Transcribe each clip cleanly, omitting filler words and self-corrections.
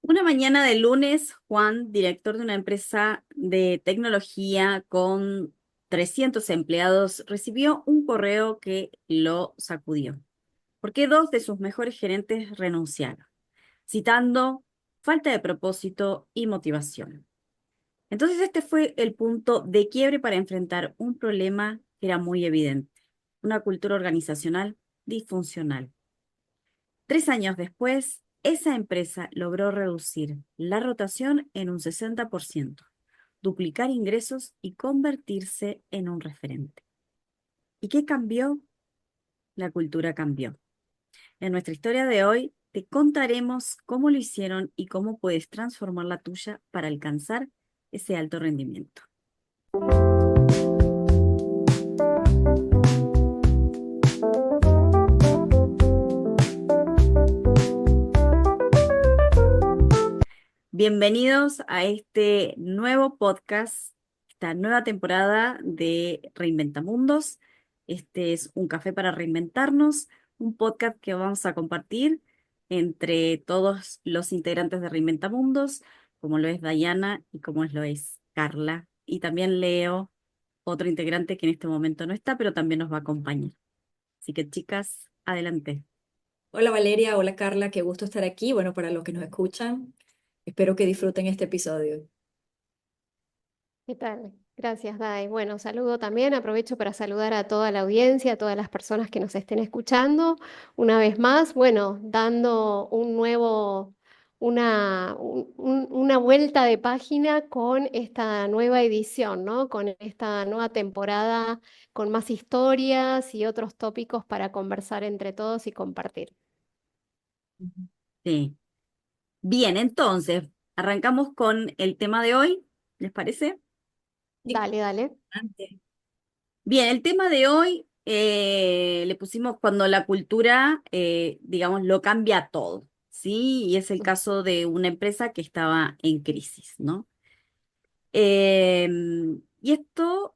Una mañana de lunes, Juan, director de una empresa de tecnología con 300 empleados, recibió un correo que lo sacudió, porque dos de sus mejores gerentes renunciaron, citando falta de propósito y motivación. Entonces este fue el punto de quiebre para enfrentar un problema que era muy evidente, una cultura organizacional disfuncional. 3 años después, esa empresa logró reducir la rotación en un 60%, duplicar ingresos y convertirse en un referente. ¿Y qué cambió? La cultura cambió. En nuestra historia de hoy te contaremos cómo lo hicieron y cómo puedes transformar la tuya para alcanzar ese alto rendimiento. Bienvenidos a este nuevo podcast, esta nueva temporada de Reinventa Mundos. Este es un café para reinventarnos, un podcast que vamos a compartir entre todos los integrantes de Reinventa Mundos, como lo es Dayana y como lo es Carla. Y también Leo, otro integrante que en este momento no está, pero también nos va a acompañar. Así que chicas, adelante. Hola Valeria, hola Carla, qué gusto estar aquí. Bueno, para los que nos escuchan, espero que disfruten este episodio. ¿Qué tal? Gracias, Dai. Bueno, saludo también, aprovecho para saludar a toda la audiencia, a todas las personas que nos estén escuchando. Una vez más, bueno, dando una vuelta de página con esta nueva edición, ¿no? Con esta nueva temporada, con más historias y otros tópicos para conversar entre todos y compartir. Ujú. Sí. Bien, entonces, arrancamos con el tema de hoy, ¿les parece? Sí, Dale, dale. adelante. Bien, el tema de hoy le pusimos cuando la cultura, digamos, lo cambia todo, ¿sí? Y es el caso de una empresa que estaba en crisis, ¿no? Y esto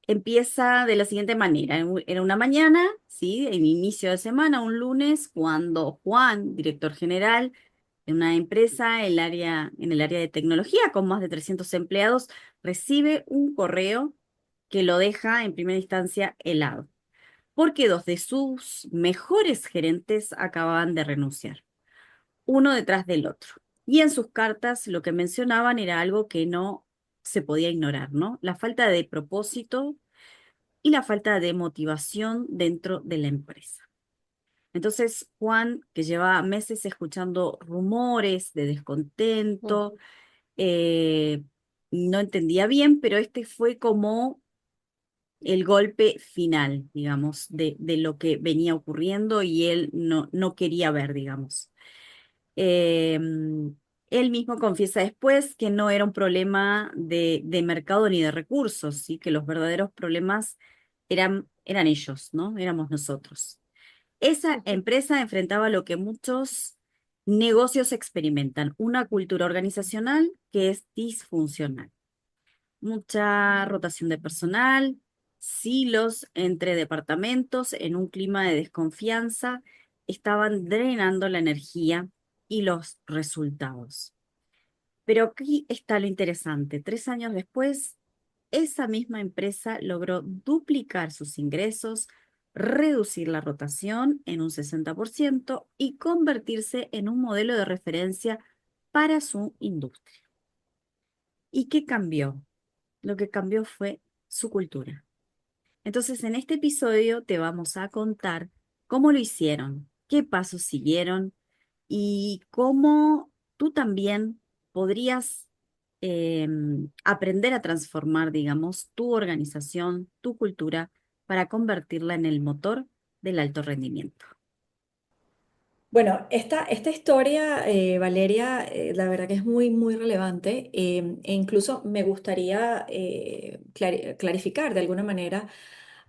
empieza de la siguiente manera. Era una mañana, ¿sí? En inicio de semana, un lunes, cuando Juan, director general de una empresa en el área de tecnología con más de 300 empleados, recibe un correo que lo deja en primera instancia helado, porque dos de sus mejores gerentes acababan de renunciar, uno detrás del otro. Y en sus cartas lo que mencionaban era algo que no se podía ignorar, ¿no? La falta de propósito y la falta de motivación dentro de la empresa. Entonces, Juan, que lleva meses escuchando rumores de Mm. descontento, eh, no entendía bien, pero este fue como el golpe final, digamos, de lo que venía ocurriendo y él no quería ver, digamos. Eh, Él mismo confiesa después que no era un problema de mercado ni de recursos, ¿sí? Que los verdaderos problemas eran ellos, ¿no? Éramos nosotros. Esa Ujú. empresa enfrentaba lo que muchos negocios experimentan, una cultura organizacional que es disfuncional, mucha rotación de personal, silos entre departamentos en un clima de desconfianza, estaban drenando la energía y los resultados. Pero aquí está lo interesante. 3 años después, esa misma empresa logró duplicar sus ingresos, reducir la rotación en un 60% y convertirse en un modelo de referencia para su industria. ¿Y qué cambió? Lo que cambió fue su cultura. Entonces, en este episodio te vamos a contar cómo lo hicieron, qué pasos siguieron y cómo tú también podrías aprender a transformar, digamos, tu organización, tu cultura, para convertirla en el motor del alto rendimiento. Bueno, esta historia, Valeria, la verdad que es muy, muy relevante e incluso me gustaría clarificar de alguna manera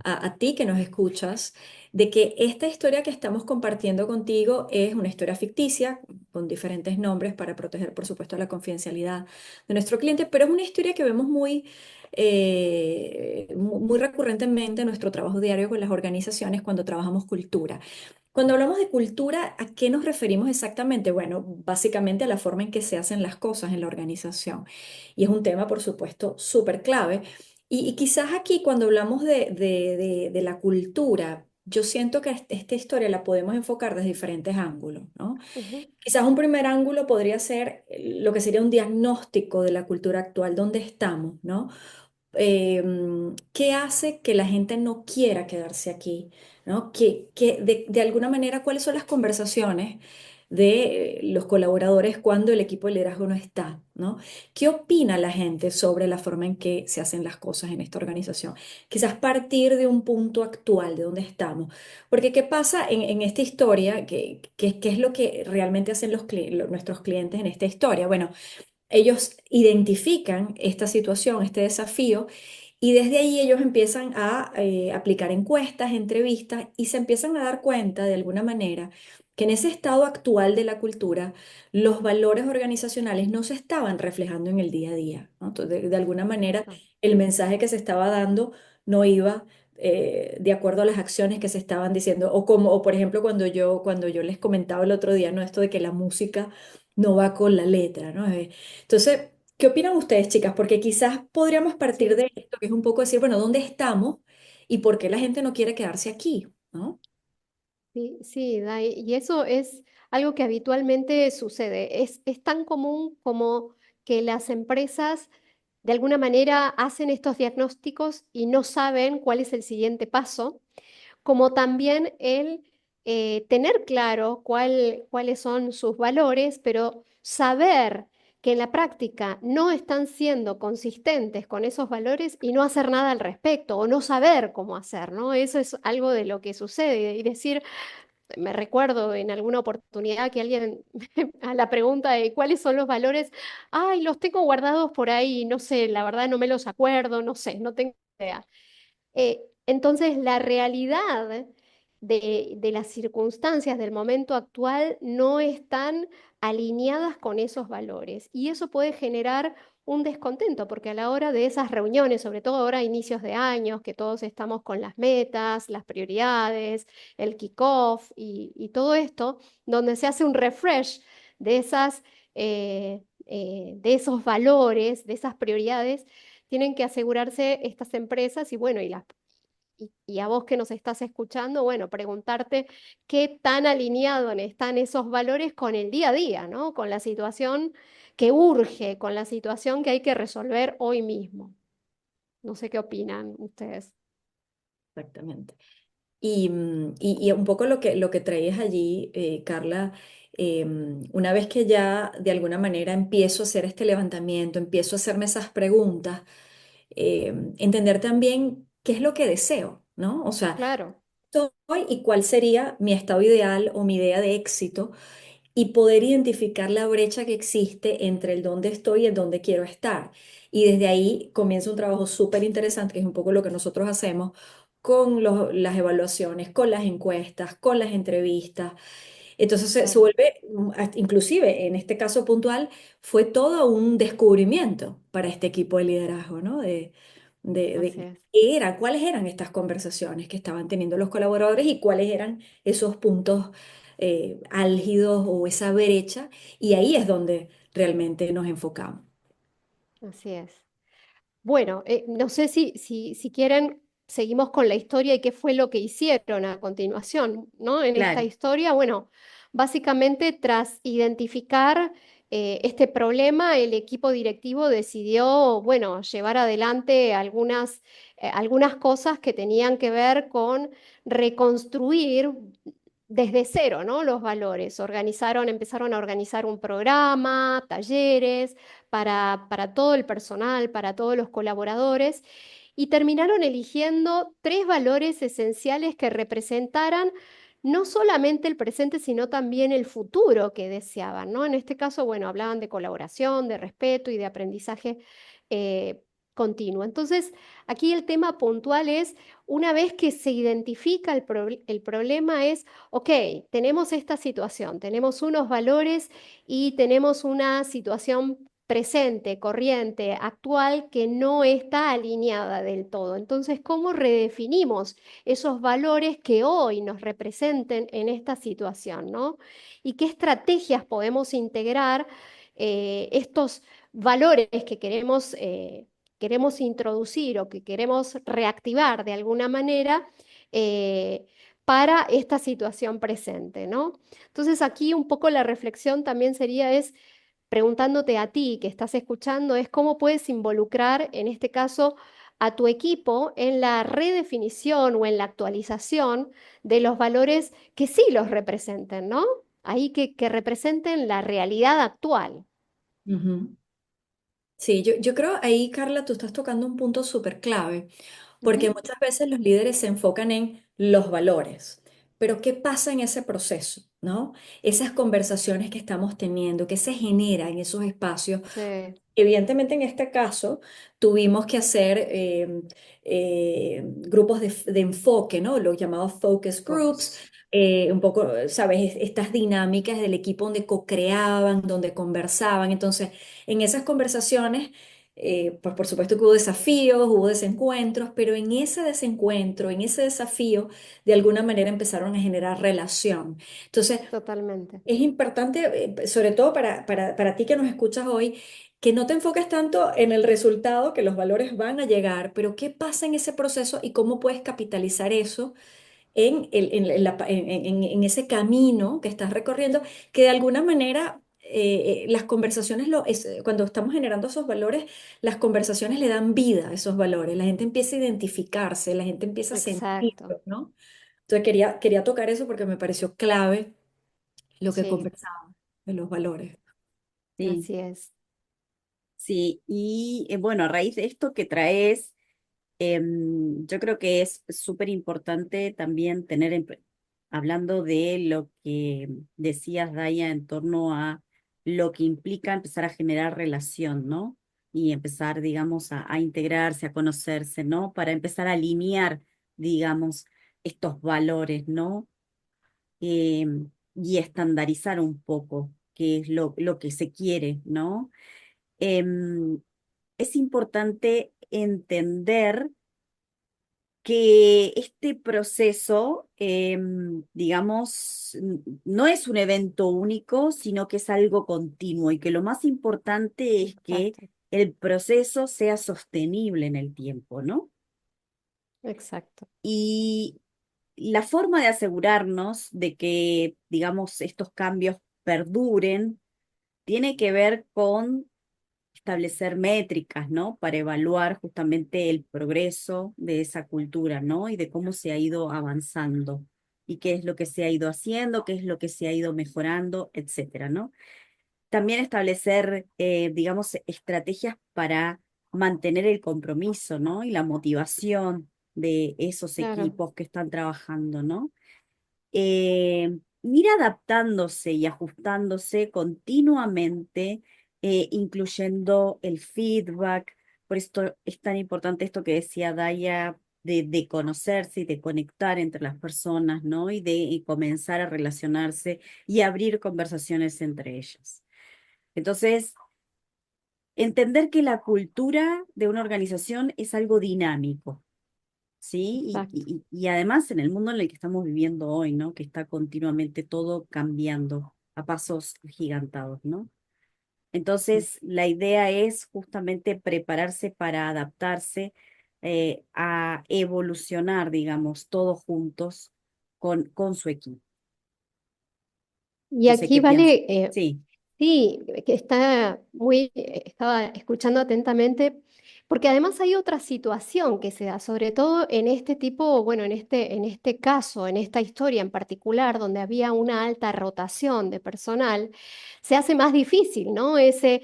a ti que nos escuchas de que esta historia que estamos compartiendo contigo es una historia ficticia con diferentes nombres para proteger, por supuesto, la confidencialidad de nuestro cliente, pero es una historia que vemos muy recurrentemente en nuestro trabajo diario con las organizaciones cuando trabajamos cultura. Cuando hablamos de cultura, ¿a qué nos referimos exactamente? Bueno, básicamente a la forma en que se hacen las cosas en la organización. Y es un tema, por supuesto, súper clave. Y quizás aquí, cuando hablamos de la cultura, yo siento que esta historia la podemos enfocar desde diferentes ángulos, ¿no? Ujú, Quizás un primer ángulo podría ser lo que sería un diagnóstico de la cultura actual, dónde estamos, ¿no? ¿Qué hace que la gente no quiera quedarse aquí? ¿No? De alguna manera, ¿cuáles son las conversaciones de los colaboradores cuando el equipo de liderazgo no está? ¿No? ¿Qué opina la gente sobre la forma en que se hacen las cosas en esta organización? Quizás partir de un punto actual, de dónde estamos. Porque ¿qué pasa en esta historia? ¿Qué es lo que realmente hacen nuestros clientes en esta historia? Bueno, ellos identifican esta situación, este desafío, y desde ahí ellos empiezan a aplicar encuestas, entrevistas, y se empiezan a dar cuenta de alguna manera que en ese estado actual de la cultura, los valores organizacionales no se estaban reflejando en el día a día, ¿no? Entonces, de alguna manera, exacto. el mensaje que se estaba dando no iba de acuerdo a las acciones que se estaban diciendo, o por ejemplo, cuando yo les comentaba el otro día, ¿no? Esto de que la música no va con la letra, ¿no? Entonces, ¿qué opinan ustedes, chicas? Porque quizás podríamos partir Sí. de esto, que es un poco decir, bueno, ¿dónde estamos y por qué la gente no quiere quedarse aquí? ¿No? Sí, sí, Dai, y eso es algo que habitualmente sucede. Es tan común como que las empresas de alguna manera hacen estos diagnósticos y no saben cuál es el siguiente paso, como también el tener claro cuáles son sus valores, pero saber que en la práctica no están siendo consistentes con esos valores y no hacer nada al respecto o no saber cómo hacer, ¿no? Eso es algo de lo que sucede y decir, me recuerdo en alguna oportunidad que alguien a la pregunta de cuáles son los valores, ay, los tengo guardados por ahí, no sé, la verdad no me los acuerdo, no sé, no tengo idea. Entonces, la realidad de las circunstancias del momento actual no están alineadas con esos valores y eso puede generar un descontento, porque a la hora de esas reuniones, sobre todo ahora a inicios de años, que todos estamos con las metas, las prioridades, el kickoff y todo esto, donde se hace un refresh de de esos valores, de esas prioridades, tienen que asegurarse estas empresas y bueno, y a vos que nos estás escuchando, bueno, preguntarte qué tan alineado están esos valores con el día a día, ¿no? Con la situación que urge, con la situación que hay que resolver hoy mismo. No sé qué opinan ustedes. Exactamente. Y un poco lo que traías allí, Carla, una vez que ya de alguna manera empiezo a hacer este levantamiento, empiezo a hacerme esas preguntas, entender también qué es lo que deseo, ¿no? O sea, Claro, soy y cuál sería mi estado ideal o mi idea de éxito y poder identificar la brecha que existe entre el dónde estoy y el dónde quiero estar. Y desde ahí comienza un trabajo súper interesante, que es un poco lo que nosotros hacemos con las evaluaciones, con las encuestas, con las entrevistas. Entonces se claro, vuelve, inclusive en este caso puntual, fue todo un descubrimiento para este equipo de liderazgo, ¿no? así De es. cuáles eran estas conversaciones que estaban teniendo los colaboradores y cuáles eran esos puntos álgidos o esa brecha. Y ahí es donde realmente nos enfocamos. Así es. Bueno, no sé si quieren, seguimos con la historia y qué fue lo que hicieron a continuación, ¿no? En esta Claro. historia, bueno, básicamente tras identificar este problema, el equipo directivo decidió, bueno, llevar adelante algunas cosas que tenían que ver con reconstruir desde cero, ¿no? Los valores. Empezaron a organizar un programa, talleres para todo el personal, para todos los colaboradores, y terminaron eligiendo tres valores esenciales que representaran no solamente el presente, sino también el futuro que deseaban, ¿no? En este caso, bueno, hablaban de colaboración, de respeto y de aprendizaje eh, continuo. Entonces, aquí el tema puntual es, una vez que se identifica el problema es, ok, tenemos esta situación, tenemos unos valores y tenemos una situación presente, corriente, actual, que no está alineada del todo. Entonces, ¿cómo redefinimos esos valores que hoy nos representen en esta situación, ¿no? ¿Y qué estrategias podemos integrar estos valores que queremos introducir o que queremos reactivar de alguna manera eh, para esta situación presente, ¿no? Entonces aquí un poco la reflexión también sería es preguntándote a ti que estás escuchando, es cómo puedes involucrar en este caso a tu equipo en la redefinición o en la actualización de los valores que sí los representen, ¿no? Ahí que representen la realidad actual. Ujú. Sí, yo creo ahí, Carla, tú estás tocando un punto súper clave, porque Ujú. muchas veces los líderes se enfocan en los valores, pero ¿qué pasa en ese proceso, ¿no? Esas conversaciones que estamos teniendo, que se generan en esos espacios. Sí, Evidentemente, en este caso, tuvimos que hacer grupos de enfoque, ¿no? Los llamados focus groups, focus. un poco, ¿sabes? Estas dinámicas del equipo donde co-creaban, donde conversaban. Entonces, en esas conversaciones, pues por supuesto que hubo desafíos, hubo desencuentros, pero en ese desencuentro, en ese desafío, de alguna manera empezaron a generar relación. Entonces, Totalmente. es importante, sobre todo para ti que nos escuchas hoy, que no te enfoques tanto en el resultado, que los valores van a llegar, pero qué pasa en ese proceso y cómo puedes capitalizar eso en ese camino que estás recorriendo, que de alguna manera las conversaciones, cuando estamos generando esos valores, las conversaciones le dan vida a esos valores, la gente empieza a identificarse, la gente empieza a Exacto. sentirlos, ¿no? Entonces quería tocar eso porque me pareció clave lo que Sí, conversaba de los valores. Sí, así es. sí. Y bueno, a raíz de esto que traes, yo creo que es súper importante también hablando de lo que decías, Daya, en torno a lo que implica empezar a generar relación, ¿no? Y empezar, digamos, a integrarse, a conocerse, ¿no? Para empezar a alinear, digamos, estos valores, ¿no? Y estandarizar un poco qué es lo que se quiere, ¿no? Em, es importante entender que este proceso, digamos, no es un evento único, sino que es algo continuo y que lo más importante es que Exacto. el proceso sea sostenible en el tiempo, ¿no? Exacto. Y la forma de asegurarnos de que, digamos, estos cambios perduren tiene que ver con establecer métricas, ¿no? Para evaluar justamente el progreso de esa cultura, ¿no? Y de cómo se ha ido avanzando y qué es lo que se ha ido haciendo, qué es lo que se ha ido mejorando, etcétera, ¿no? También establecer, digamos, estrategias para mantener el compromiso, ¿no? Y la motivación de esos Claro, equipos que están trabajando, ¿no? Ir adaptándose y ajustándose continuamente, incluyendo el feedback. Por esto es tan importante esto que decía Daya, de conocerse y de conectar entre las personas, ¿no? Y comenzar a relacionarse y abrir conversaciones entre ellas. Entonces, entender que la cultura de una organización es algo dinámico. Sí, exacto. y además en el mundo en el que estamos viviendo hoy, ¿no? Que está continuamente todo cambiando a pasos agigantados, ¿no? Entonces, la idea es justamente prepararse para adaptarse, a evolucionar, digamos, todos juntos con su equipo. Y No sé aquí qué piensas. vale, Sí, sí, que estaba escuchando atentamente, porque además hay otra situación que se da, sobre todo en este tipo, bueno, en este caso, en esta historia en particular, donde había una alta rotación de personal, se hace más difícil, ¿no? Ese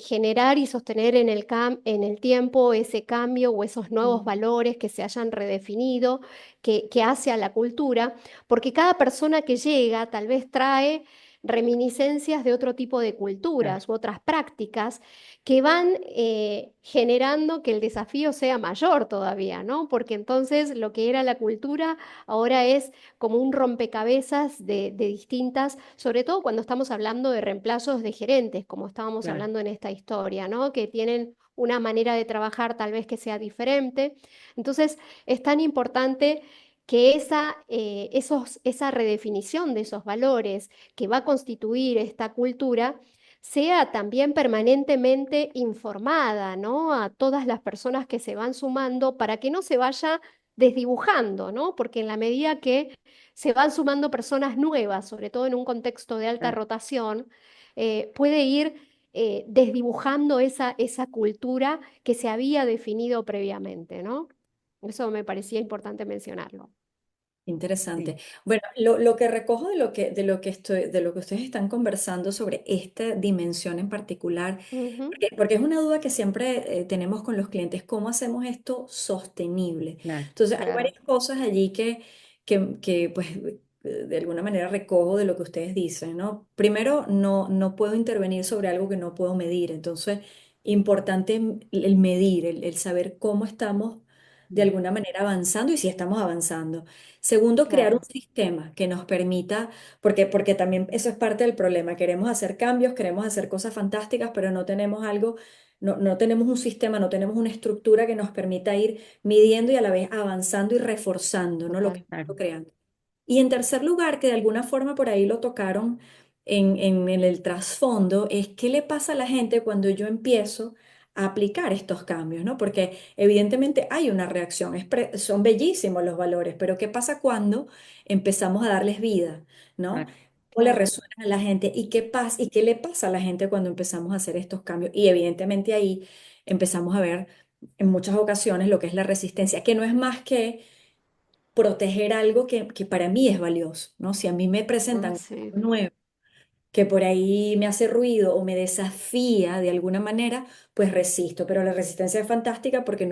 generar y sostener en el tiempo ese cambio o esos nuevos Mm. valores que se hayan redefinido, que hace a la cultura, porque cada persona que llega tal vez trae reminiscencias de otro tipo de Claro, culturas u otras prácticas que van generando que el desafío sea mayor todavía, ¿no? Porque entonces lo que era la cultura ahora es como un rompecabezas de distintas, sobre todo cuando estamos hablando de reemplazos de gerentes, como estábamos claro, hablando en esta historia, ¿no? Que tienen una manera de trabajar tal vez que sea diferente. Entonces, es tan importante que esa redefinición de esos valores que va a constituir esta cultura sea también permanentemente informada, ¿no? A todas las personas que se van sumando para que no se vaya desdibujando, ¿no? Porque en la medida que se van sumando personas nuevas, sobre todo en un contexto de alta claro. rotación, puede ir desdibujando esa cultura que se había definido previamente, ¿no? Eso me parecía importante mencionarlo. Interesante. Sí. Bueno, lo que recojo de lo que ustedes están conversando sobre esta dimensión en particular, Ujú, porque es una duda que siempre tenemos con los clientes, ¿cómo hacemos esto sostenible? Claro, Entonces, hay claro, varias cosas allí que pues, de alguna manera recojo de lo que ustedes dicen, ¿no? Primero, no puedo intervenir sobre algo que no puedo medir. Entonces, importante el medir, el saber cómo estamos de mm, alguna manera avanzando y si estamos avanzando. Segundo, crear un claro, sistema que nos permita, porque también eso es parte del problema. Queremos hacer cambios, queremos hacer cosas fantásticas, pero no tenemos algo, no tenemos un sistema, no tenemos una estructura que nos permita ir midiendo y a la vez avanzando y reforzando, ¿no? Lo que total. claro, estamos creando. Y en tercer lugar, que de alguna forma por ahí lo tocaron en el trasfondo, es qué le pasa a la gente cuando yo empiezo a aplicar estos cambios, ¿no? Porque evidentemente hay una reacción, son bellísimos los valores, pero ¿qué pasa cuando empezamos a darles vida, ¿no? claro. ¿Cómo le Claro, resuenan a la gente? ¿Y qué pasa? ¿Y qué le pasa a la gente cuando empezamos a hacer estos cambios? Y evidentemente ahí empezamos a ver en muchas ocasiones lo que es la resistencia, que no es más que proteger algo que para mí es valioso, ¿no? Si a mí me presentan sí, algo nuevo que por ahí me hace ruido o me desafía de alguna manera, pues resisto. Pero la resistencia es fantástica porque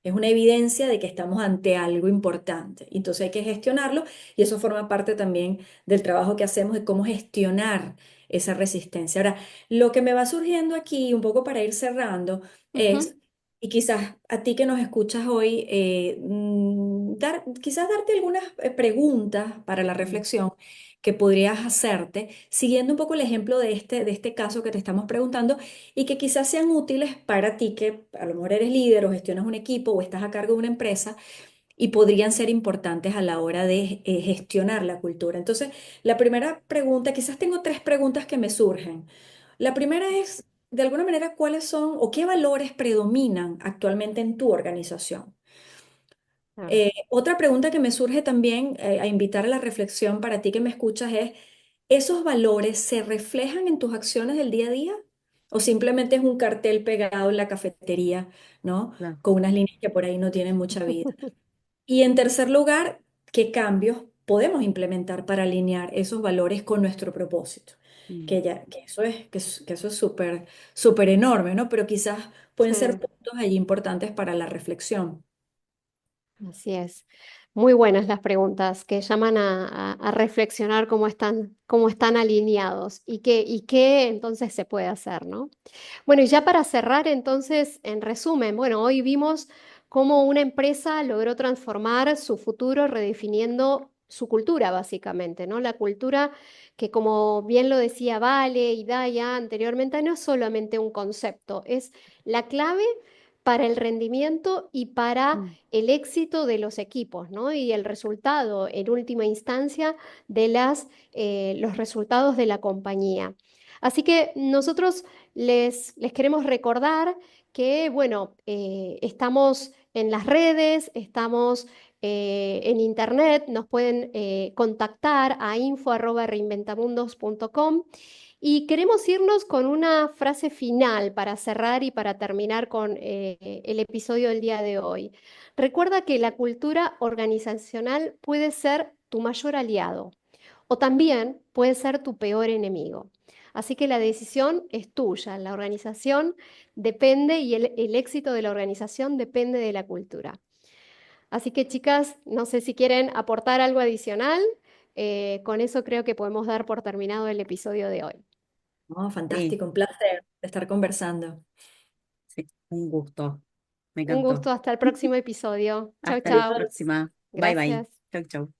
es una evidencia de que estamos ante algo importante. Entonces hay que gestionarlo y eso forma parte también del trabajo que hacemos de cómo gestionar esa resistencia. Ahora, lo que me va surgiendo aquí, un poco para ir cerrando, ujú, es, y quizás a ti que nos escuchas hoy, quizás darte algunas preguntas para la Mm, reflexión que podrías hacerte, siguiendo un poco el ejemplo de este caso que te estamos preguntando y que quizás sean útiles para ti que a lo mejor eres líder o gestionas un equipo o estás a cargo de una empresa y podrían ser importantes a la hora de gestionar la cultura. Entonces, la primera pregunta, quizás tengo tres preguntas que me surgen. La primera es, de alguna manera, ¿cuáles son o qué valores predominan actualmente en tu organización? claro. Otra pregunta que me surge también a invitar a la reflexión para ti que me escuchas es, ¿esos valores se reflejan en tus acciones del día a día? ¿O simplemente es un cartel pegado en la cafetería, ¿no? claro. Con unas líneas que por ahí no tienen mucha vida. Y en tercer lugar, ¿qué cambios podemos implementar para alinear esos valores con nuestro propósito? Mm, Que eso es súper, súper enorme, ¿no? Pero quizás pueden ser Sí, puntos allí importantes para la reflexión. así es. Muy buenas las preguntas que llaman a reflexionar cómo están alineados y qué entonces se puede hacer, ¿no? Bueno, y ya para cerrar, entonces, en resumen, bueno, hoy vimos cómo una empresa logró transformar su futuro redefiniendo su cultura, básicamente, ¿no? La cultura que, como bien lo decía Vale y Daya anteriormente, no es solamente un concepto, es la clave para el rendimiento y para mm, el éxito de los equipos, ¿no? Y el resultado, en última instancia, de los resultados de la compañía. Así que nosotros les queremos recordar que, bueno, estamos en las redes, estamos en internet, nos pueden contactar a info@reinventamundos.com y queremos irnos con una frase final para cerrar y para terminar con el episodio del día de hoy. Recuerda que la cultura organizacional puede ser tu mayor aliado o también puede ser tu peor enemigo. Así que la decisión es tuya. La organización depende y el éxito de la organización depende de la cultura. Así que chicas, no sé si quieren aportar algo adicional Con eso creo que podemos dar por terminado el episodio de hoy. Oh, Sí, fantástico, un placer estar conversando. sí, un gusto. Me Un encantó. gusto, hasta el próximo episodio. Chau, Hasta la chau. Adiós. próxima. Bye bye. Gracias. Chau, chau.